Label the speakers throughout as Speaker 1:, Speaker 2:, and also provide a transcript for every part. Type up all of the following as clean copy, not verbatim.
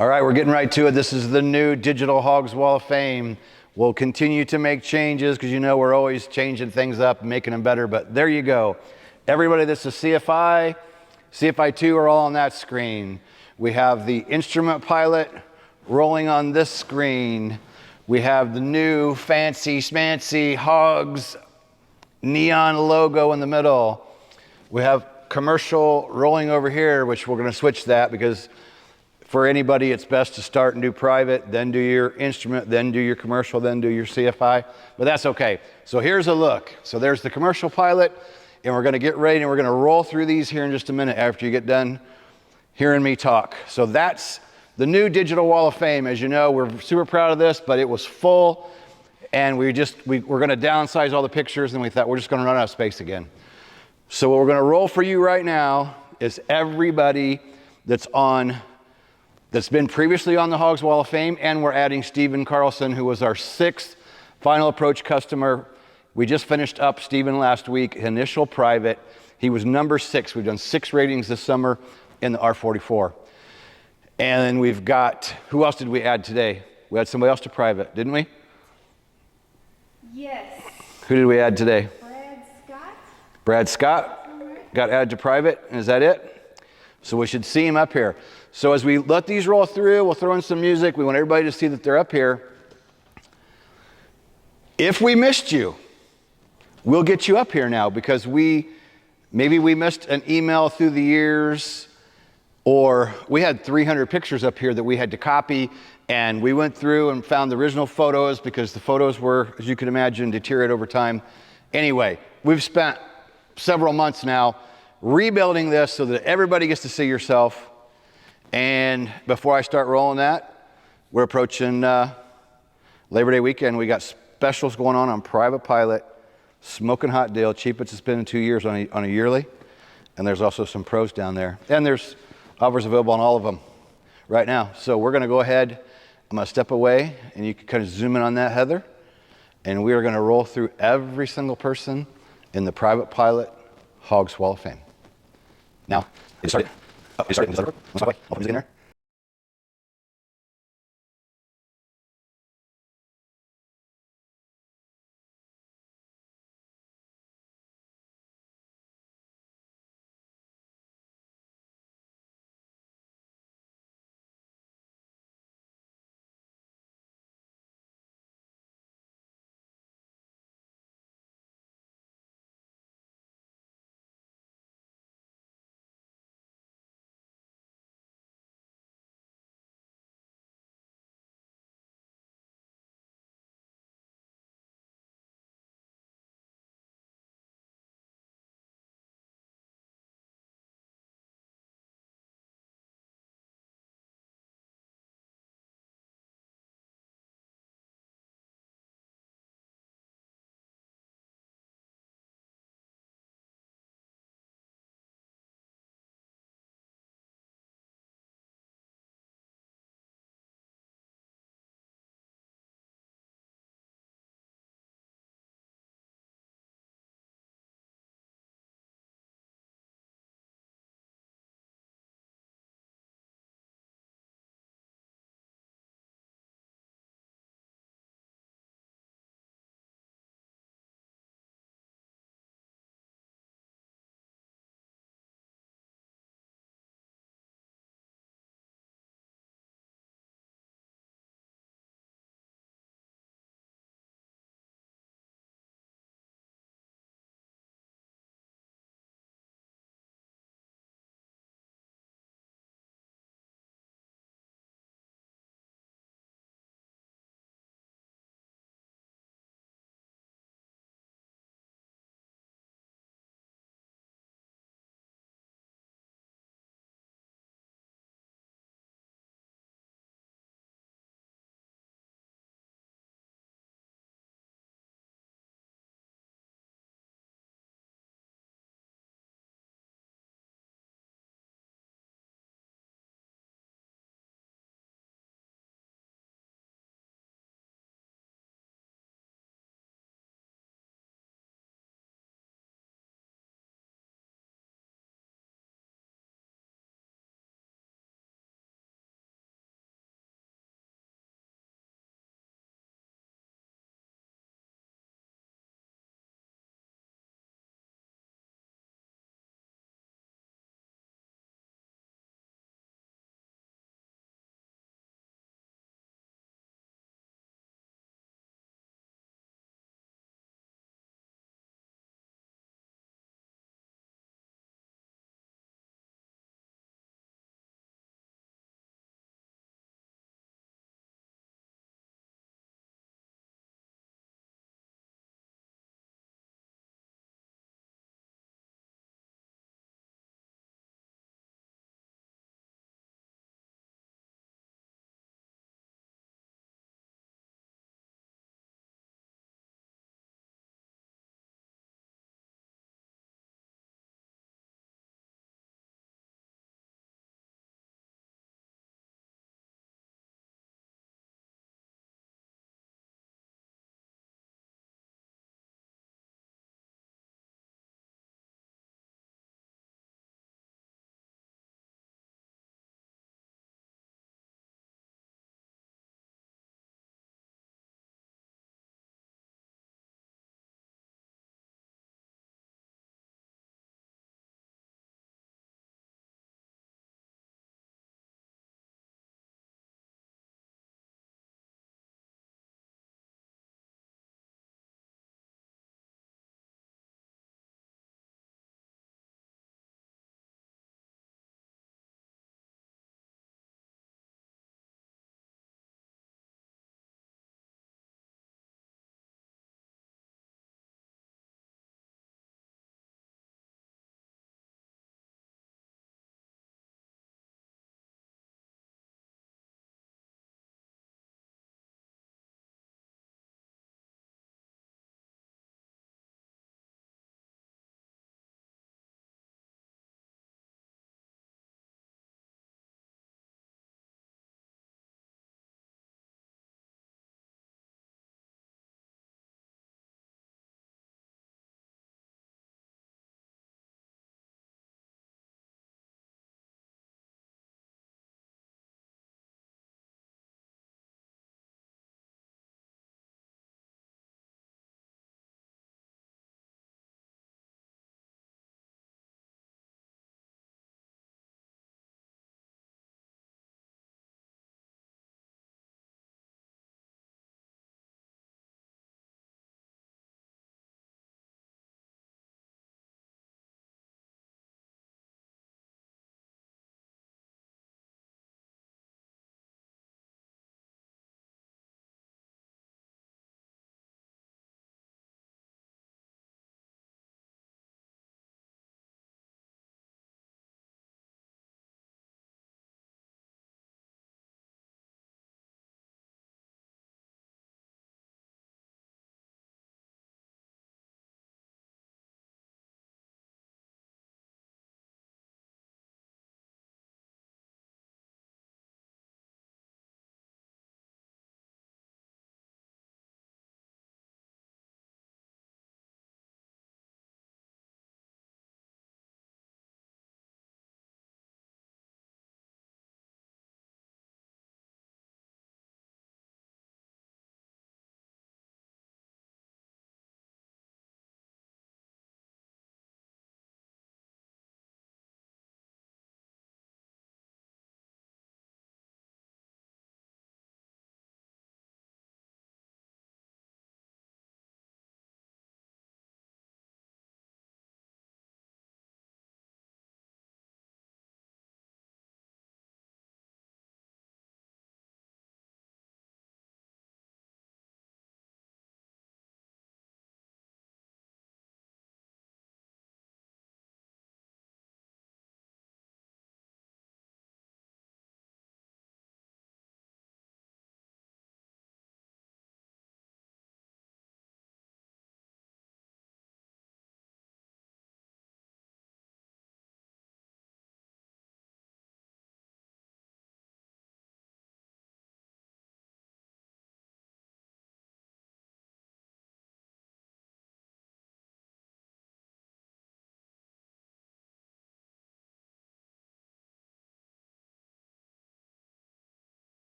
Speaker 1: All right, we're getting right to it. This is the new Digital Hogs Wall of Fame. We'll continue to make changes because you know we're always changing things up and making them better, but there you go. Everybody that's a CFI, CFI2 are all on that screen. We have the instrument pilot rolling on this screen. We have the new fancy schmancy Hogs neon logo in the middle. We have commercial rolling over here, which we're going to switch that because for anybody, it's best to start and do private, then do your instrument, then do your commercial, then do your CFI, but that's okay. So here's a look. So there's the commercial pilot, and we're gonna get ready, and we're gonna roll through these here in just a minute after you get done hearing me talk. So that's the new Digital Wall of Fame. As you know, we're super proud of this, but it was full, and we're gonna downsize all the pictures, and we thought we're just gonna run out of space again. So what we're gonna roll for you right now is everybody that's been previously on the Hogs Wall of Fame, and we're adding Stephen Carlson, who was our 6th final approach customer. We just finished up Stephen last week, initial private. He was number 6. We've done 6 ratings this summer in the R44. And then we've got, who else did we add today? We had somebody else to private, didn't we?
Speaker 2: Yes.
Speaker 1: Who did we add today?
Speaker 2: Brad Scott.
Speaker 1: Brad Scott got added to private, and is that it? So we should see him up here. So as we let these roll through, we'll throw in some music. We want everybody to see that they're up here. If we missed you, we'll get you up here now because maybe we missed an email through the years, or we had 300 pictures up here that we had to copy, and we went through and found the original photos because the photos were, as you can imagine, deteriorate over time. Anyway, we've spent several months now rebuilding this so that everybody gets to see yourself. And before I start rolling that, we're approaching Labor Day weekend. We got specials going on private pilot, smoking hot deal, cheapest it's been in 2 years on a yearly. And there's also some pros down there. And there's offers available on all of them right now. So we're gonna go ahead, I'm gonna step away, and you can kind of zoom in on that, Heather. And we are gonna roll through every single person in the private pilot Hogs Wall of Fame. Now, it started. Oh, you started. I'll put music in there.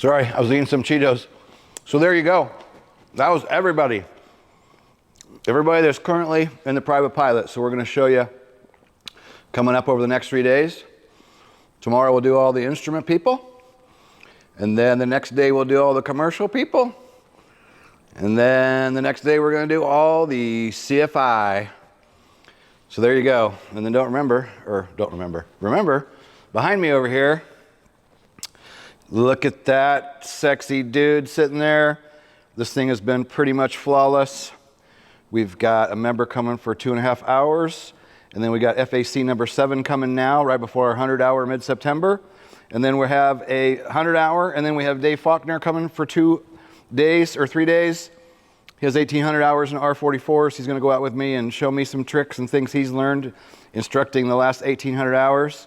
Speaker 1: Sorry, I was eating some Cheetos. So there you go. That was everybody. Everybody that's currently in the private pilot. So we're going to show you coming up over the next 3 days. Tomorrow we'll do all the instrument people. And then the next day we'll do all the commercial people. And then the next day we're going to do all the CFI. So there you go. And then remember, behind me over here, look at that sexy dude sitting there. This thing has been pretty much flawless. We've got a member coming for 2.5 hours. And then we got FAC number 7 coming now, right before our 100-hour mid-September. And then we have a 100-hour, and then we have Dave Faulkner coming for 2 days or 3 days. He has 1,800 hours in R44s. He's going to go out with me and show me some tricks and things he's learned instructing the last 1,800 hours.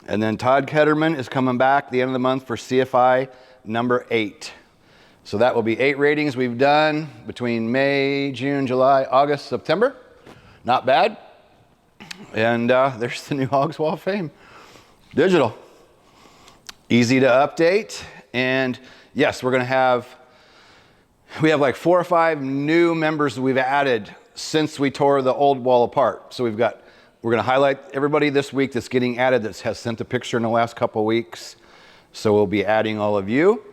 Speaker 1: And then Todd Ketterman is coming back the end of the month for CFI number 8. So that will be 8 ratings we've done between May, June, July, August, September. Not bad. And there's the new Hogs Wall of Fame. Digital. Easy to update. And yes, we have like 4 or 5 new members that we've added since we tore the old wall apart. So we're going to highlight everybody this week that's getting added that has sent a picture in the last couple of weeks. So we'll be adding all of you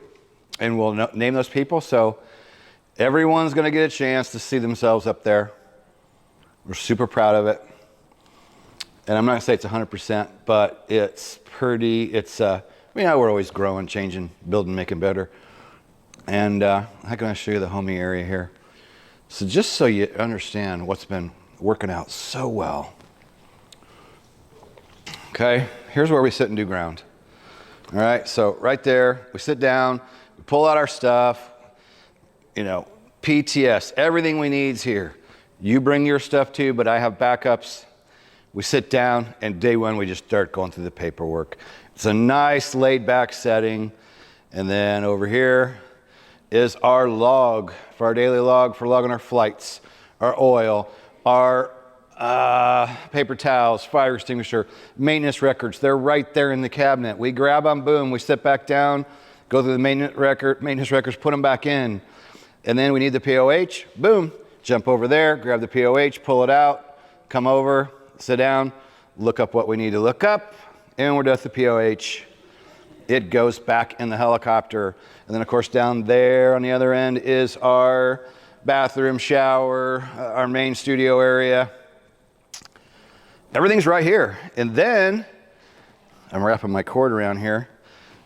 Speaker 1: and we'll name those people. So everyone's going to get a chance to see themselves up there. We're super proud of it. And I'm not going to say it's 100%, but it's we're always growing, changing, building, making better. And I'm going to show you the homie area here. So just so you understand what's been working out so well. Okay, here's where we sit and do ground. All right, so right there, we sit down, we pull out our stuff, PTS, everything we need is here. You bring your stuff too, but I have backups. We sit down, and day 1, we just start going through the paperwork. It's a nice laid-back setting. And then over here is our log, for our daily log, for logging our flights, our oil, our paper towels, fire extinguisher, maintenance records. They're right there in the cabinet. We grab them, boom, we sit back down, go through the maintenance records, put them back in. And then we need the POH, boom, jump over there, grab the POH, pull it out, come over, sit down, look up what we need to look up, and we're done with the POH. It goes back in the helicopter. And then, of course, down there on the other end is our bathroom, shower, our main studio area. Everything's right here. And then, I'm wrapping my cord around here.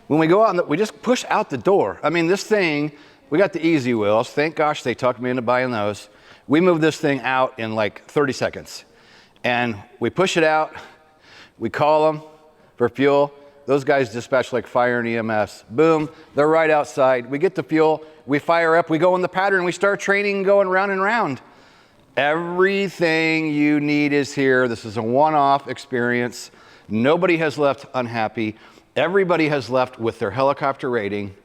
Speaker 1: When we go out, we just push out the door. I mean, this thing, we got the easy wheels. Thank gosh they talked me into buying those. We moved this thing out in like 30 seconds. And we push it out. We call them for fuel. Those guys dispatch like fire and EMS. Boom, they're right outside. We get the fuel, we fire up, we go in the pattern, we start training going round and round. Everything you need is here. This is a one-off experience. Nobody has left unhappy. Everybody has left with their helicopter rating,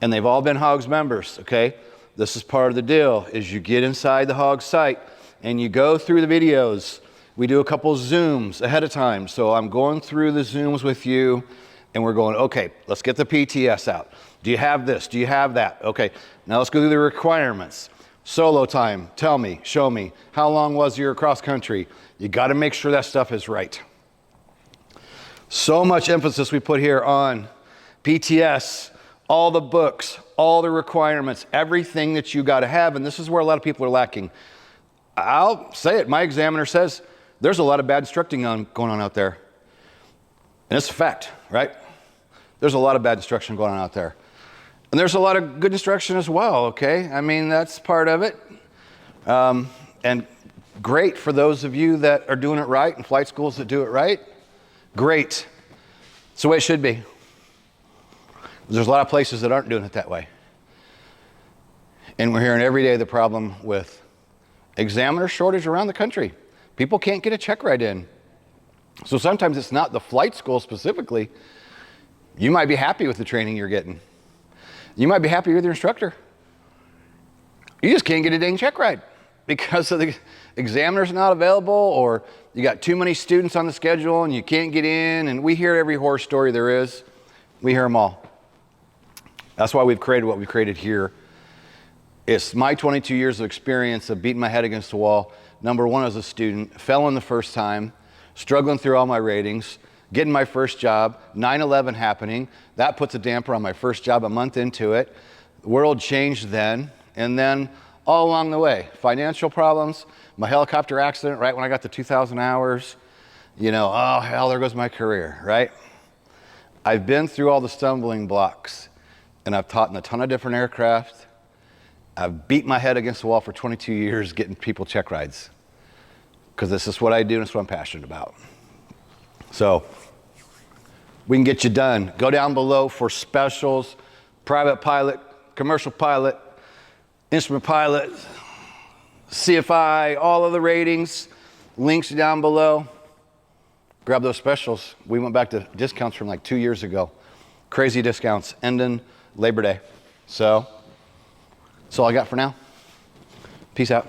Speaker 1: and they've all been Hogs members, okay? This is part of the deal, is you get inside the Hogs site, and you go through the videos. We do a couple Zooms ahead of time. So I'm going through the Zooms with you and we're going, okay, let's get the PTS out. Do you have this? Do you have that? Okay, now let's go through the requirements. Solo time, tell me, show me. How long was your cross country? You gotta make sure that stuff is right. So much emphasis we put here on PTS, all the books, all the requirements, everything that you gotta have. And this is where a lot of people are lacking. I'll say it, my examiner says, there's a lot of bad instructing going on out there. And it's a fact, right? There's a lot of bad instruction going on out there. And there's a lot of good instruction as well, okay? I mean, that's part of it. And great for those of you that are doing it right and flight schools that do it right. Great. It's the way it should be. There's a lot of places that aren't doing it that way. And we're hearing every day the problem with examiner shortage around the country. People can't get a check ride in. So sometimes it's not the flight school specifically. You might be happy with the training you're getting. You might be happy with your instructor. You just can't get a dang check ride because of the examiner's not available, or you got too many students on the schedule and you can't get in. And we hear every horror story there is. We hear them all. That's why we've created what we've created here. It's my 22 years of experience of beating my head against the wall. Number one, as a student, fell in the first time, struggling through all my ratings, getting my first job, 9/11 happening. That puts a damper on my first job a month into it. The world changed then, and then all along the way, financial problems, my helicopter accident right when I got to 2,000 hours, oh hell, there goes my career, right? I've been through all the stumbling blocks, and I've taught in a ton of different aircraft. I've beat my head against the wall for 22 years getting people check rides, because this is what I do and it's what I'm passionate about. So we can get you done. Go down below for specials, private pilot, commercial pilot, instrument pilot, CFI, all of the ratings, links down below. Grab those specials. We went back to discounts from like 2 years ago. Crazy discounts ending Labor Day. So that's all I got for now. Peace out.